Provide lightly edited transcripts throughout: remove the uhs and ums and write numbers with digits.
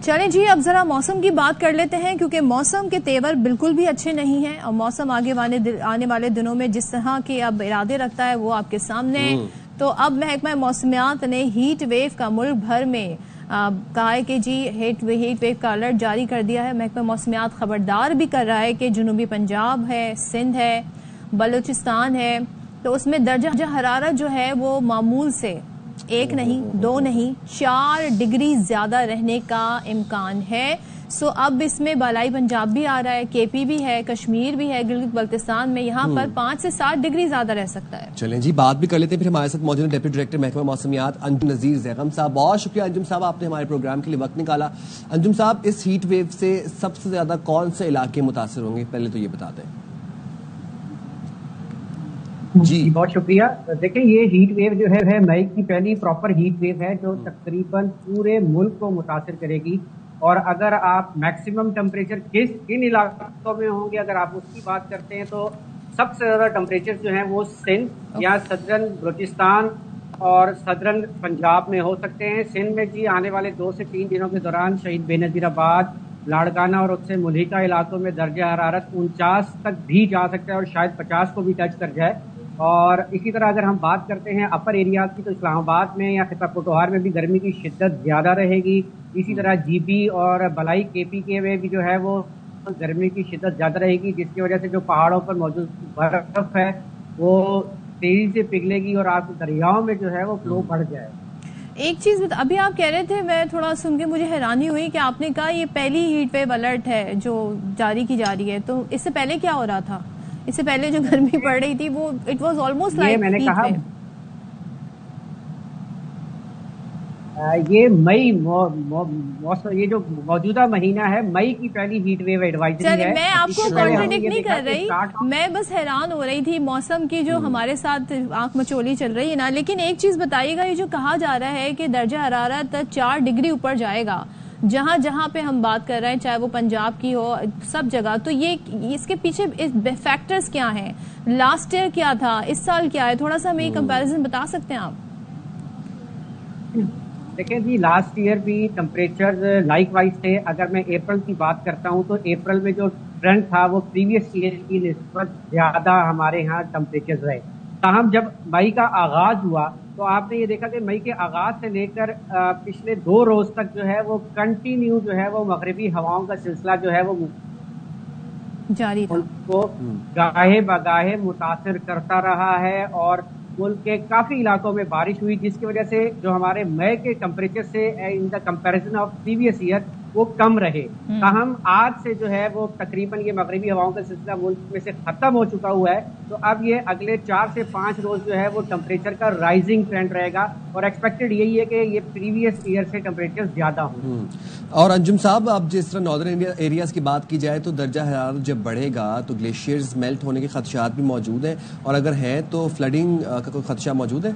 چلیں جی، اب ذرا موسم کی بات کر لیتے ہیں، کیونکہ موسم کے تیور بالکل بھی اچھے نہیں ہیں، اور موسم آنے والے دنوں میں جس طرح کے اب ارادے رکھتا ہے وہ آپ کے سامنے تو اب محکمہ موسمیات نے ہیٹ ویو کا ملک بھر میں کہا ہے کہ جی ہیٹ ویو کا الرٹ جاری کر دیا ہے۔ محکمہ موسمیات خبردار بھی کر رہا ہے کہ جنوبی پنجاب ہے، سندھ ہے، بلوچستان ہے، تو اس میں درجہ حرارت جو ہے وہ معمول سے 1 نہیں 2 نہیں 4 ڈگری زیادہ رہنے کا امکان ہے۔ سو اب اس میں بالائی پنجاب بھی آ رہا ہے، کے پی بھی ہے، کشمیر بھی ہے، گلگت بلتستان میں یہاں پر 5 سے 7 ڈگری زیادہ رہ سکتا ہے۔ چلیں جی، بات بھی کر لیتے ہیں پھر ہمارے ساتھ موجود ڈپٹی ڈائریکٹر محکمہ موسمیات انجم نذیر زیغم صاحب۔ بہت شکریہ انجم صاحب، آپ نے ہمارے پروگرام کے لیے وقت نکالا۔ انجم صاحب، اس ہیٹ ویو سے سب سے زیادہ کون سے علاقے متاثر ہوں گے، پہلے تو یہ بتا دیں۔ جی بہت شکریہ۔ دیکھیں، یہ ہیٹ ویو جو ہے مئی کی پہلی پراپر ہیٹ ویو ہے جو تقریباً پورے ملک کو متاثر کرے گی، اور اگر آپ میکسیمم ٹمپریچر کن علاقوں میں ہوں گے اگر آپ اس کی بات کرتے ہیں تو سب سے زیادہ ٹمپریچر جو ہیں وہ سندھ یا صدرن بلوچستان اور صدرن پنجاب میں ہو سکتے ہیں۔ سندھ میں جی آنے والے 2 سے 3 دنوں کے دوران شہید بے نظیر آباد، لاڑکانہ اور اس سے ملحقہ علاقوں میں درجہ حرارت 49 تک بھی جا سکتا ہے اور شاید 50 کو بھی ٹچ کر جائے۔ اور اسی طرح اگر ہم بات کرتے ہیں اپر ایریاز کی تو اسلام آباد میں یا خطہ پٹوہار میں بھی گرمی کی شدت زیادہ رہے گی۔ اسی طرح جی بی اور بلائی کے پی کے میں بھی جو ہے وہ گرمی کی شدت زیادہ رہے گی، جس کی وجہ سے جو پہاڑوں پر موجود برف ہے وہ تیزی سے پگھلے گی اور آپ دریاؤں میں جو ہے وہ فلو بڑھ جائے۔ ایک چیز ابھی آپ کہہ رہے تھے، میں تھوڑا سن کے مجھے حیرانی ہوئی کہ آپ نے کہا یہ پہلی ہیٹ ویو الرٹ ہے جو جاری کی جا رہی ہے، تو اس سے پہلے کیا ہو رہا تھا؟ اس سے پہلے جو گرمی پڑ رہی تھی وہ اٹ واز آلموسٹ لائک میں نے ہیٹ کہا ویو۔ یہ مئی یہ جو موجودہ مہینہ ہے مئی کی پہلی ہیٹ ویو ایڈوائزری ہے۔ میں آپ کو کانٹرڈکٹ نہیں کر رہی، میں بس حیران ہو رہی تھی موسم کی جو ہمارے ساتھ آنکھ مچولی چل رہی ہے نا۔ لیکن ایک چیز بتائیے گا، یہ جو کہا جا رہا ہے کہ درجہ حرارت 4 ڈگری اوپر جائے گا جہاں جہاں پہ ہم بات کر رہے ہیں، چاہے وہ پنجاب کی ہو، سب جگہ، تو یہ اس کے پیچھے فیکٹرز کیا ہیں؟ لاسٹ ایئر کیا تھا، اس سال کیا ہے؟ تھوڑا سا ہمیں کمپیریزن بتا سکتے ہیں آپ؟ دیکھیں جی، لاسٹ ایئر بھی ٹمپریچر لائک وائز تھے۔ اگر میں اپریل کی بات کرتا ہوں تو اپریل میں جو ٹرینڈ تھا وہ پریویس ایئر کی نسبت زیادہ ہمارے ہاں ٹمپریچر رہے۔ تاہم جب مئی کا آغاز ہوا تو آپ نے یہ دیکھا کہ مئی کے آغاز سے لے کر پچھلے 2 روز تک جو ہے وہ کنٹینیو جو ہے وہ مغربی ہواؤں کا سلسلہ جو ہے وہ جاری تھا، ملک کو گاہے بگاہے متاثر کرتا رہا ہے، اور ملک کے کافی علاقوں میں بارش ہوئی، جس کی وجہ سے جو ہمارے مئی کے ٹمپریچر سے ان دا کمپیریزن آف پریویس ایئر وہ کم رہے۔ تاہم آج سے جو ہے وہ تقریباً یہ مغربی ہواؤں کا سلسلہ ملک میں سے ختم ہو چکا ہوا ہے، تو اب یہ اگلے 4 سے 5 روز جو ہے وہ ٹمپریچر کا رائزنگ ٹرینڈ رہے گا، اور ایکسپیکٹڈ یہی ہے کہ یہ پریویس ایئر سے ٹمپریچر زیادہ ہوں۔ اور انجم صاحب، اب جس طرح ناردرن ایریاز کی بات کی جائے تو درجہ حرارت جب بڑھے گا تو گلیشیئرز میلٹ ہونے کے خدشات بھی موجود ہیں، اور اگر ہیں تو فلڈنگ کا کوئی خدشہ موجود ہے؟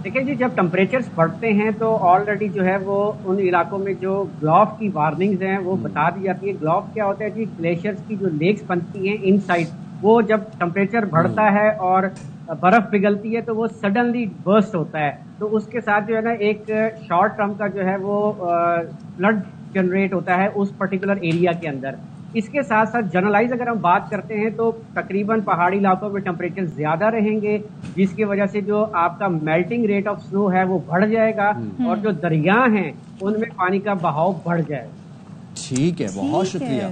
دیکھیں جی، جب ٹمپریچرز بڑھتے ہیں تو آلریڈی جو ہے وہ ان علاقوں میں جو گلوف کی وارننگز ہیں وہ بتا دی جاتی ہے۔ گلوف کیا ہوتا ہے جی؟ گلیشیئرز کی جو لیکس بنتی ہیں ان سائڈ، وہ جب ٹمپریچر بڑھتا ہے اور برف پگھلتی ہے تو وہ سڈنلی برسٹ ہوتا ہے، تو اس کے ساتھ جو ہے نا ایک شارٹ ٹرم کا جو ہے وہ فلڈ جنریٹ ہوتا ہے اس پرٹیکولر ایریا کے اندر۔ اس کے ساتھ ساتھ جنرلائز اگر ہم بات کرتے ہیں تو تقریباً پہاڑی علاقوں میں ٹمپریچر زیادہ رہیں گے، جس کی وجہ سے جو آپ کا میلٹنگ ریٹ آف سنو ہے وہ بڑھ جائے گا، اور جو دریا ہیں ان میں پانی کا بہاؤ بڑھ جائے گا۔ ٹھیک ہے، بہت شکریہ۔